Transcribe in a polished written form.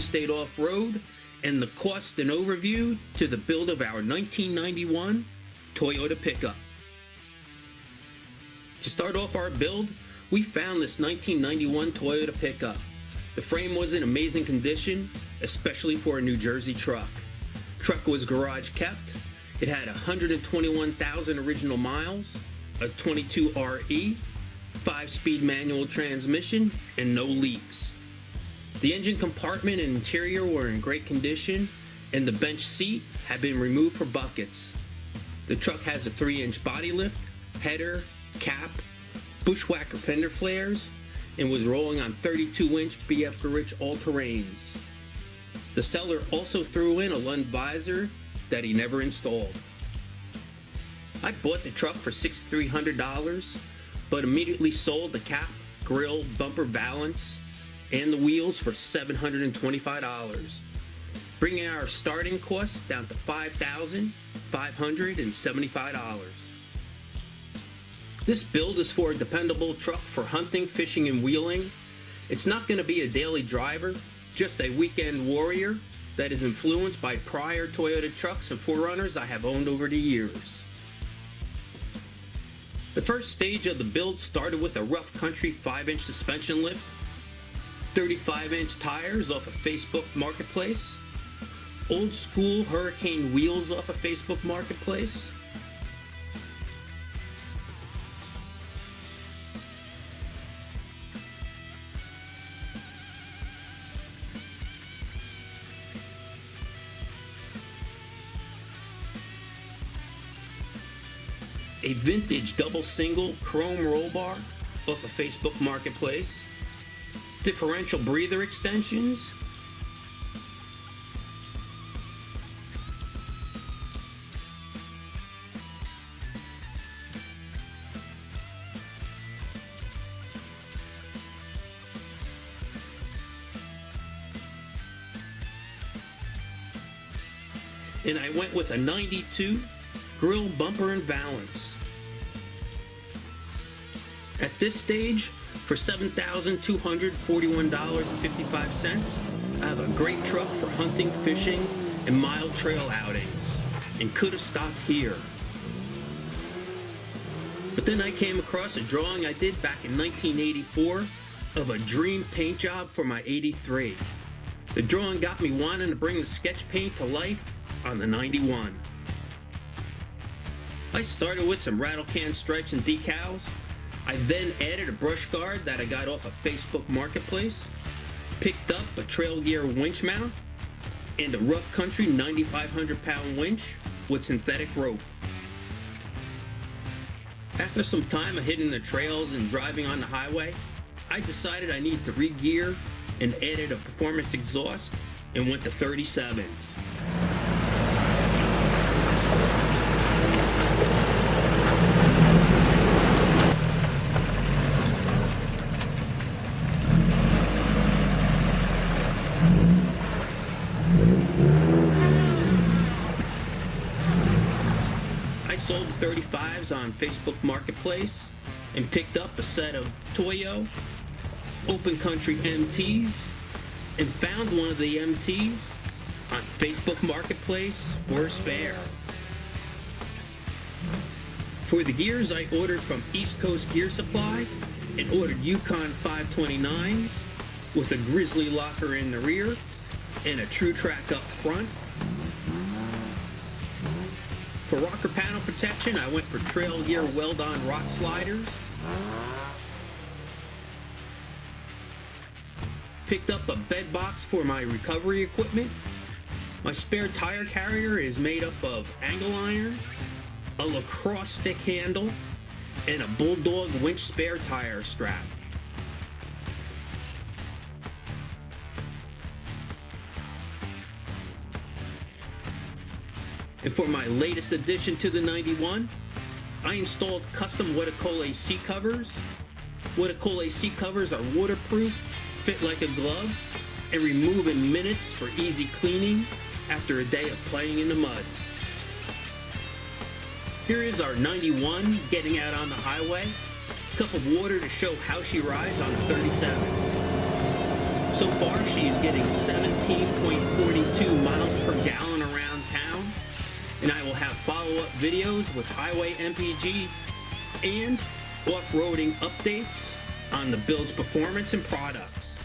interstate off-road, and the cost and overview to the build of our 1991 Toyota pickup. To start off our build, we found this 1991 Toyota pickup. The frame was in amazing condition, especially for a New Jersey truck. Truck was garage kept. It had 121,000 original miles, a 22 RE, 5-speed manual transmission, and no leaks. The engine compartment and interior were in great condition, and the bench seat had been removed for buckets. The truck has a 3-inch body lift, header, cap, bushwhacker fender flares, and was rolling on 32-inch BF Goodrich all-terrains. The seller also threw in a Lund visor that he never installed. I bought the truck for $6,300, but immediately sold the cap, grill, bumper valance, and the wheels for $725, bringing our starting cost down to $5,575. This build is for a dependable truck for hunting, fishing, and wheeling. It's not going to be a daily driver, just a weekend warrior that is influenced by prior Toyota trucks and 4Runners I have owned over the years. The first stage of the build started with a rough country 5-inch suspension lift, 35-inch tires off of Facebook Marketplace, old school Hurricane wheels off of Facebook Marketplace, a vintage double single chrome roll bar off of Facebook Marketplace, differential breather extensions, and I went with a 92 grill, bumper, and valance. At this stage, for $7,241.55, I have a great truck for hunting, fishing, and mild trail outings, and could have stopped here. But then I came across a drawing I did back in 1984 of a dream paint job for my 83. The drawing got me wanting to bring the sketch paint to life on the 91. I started with some rattle can stripes and decals. I then added a brush guard that I got off of Facebook Marketplace, picked up a trail gear winch mount, and a rough country 9,500 pound winch with synthetic rope. After some time of hitting the trails and driving on the highway, I decided I needed to re-gear and added a performance exhaust and went to 37s. I sold the 35s on Facebook Marketplace and picked up a set of Toyo Open Country MTs and found one of the MTs on Facebook Marketplace for a spare. For the gears, I ordered from East Coast Gear Supply and ordered Yukon 529s with a Grizzly locker in the rear and a True Track up front. For rocker panel protection, I went for Trail Gear weld-on rock sliders. Picked up a bed box for my recovery equipment. My spare tire carrier is made up of angle iron, a lacrosse stick handle, and a Bulldog winch spare tire strap. And for my latest addition to the 91, I installed custom Weticole seat covers. Weticole seat covers are waterproof, fit like a glove, and remove in minutes for easy cleaning after a day of playing in the mud. Here is our 91 getting out on the highway. A cup of water to show how she rides on the 37s. So far, she is getting 17.42 miles per gallon around town, and I will have follow-up videos with highway MPGs and off-roading updates on the build's performance and products.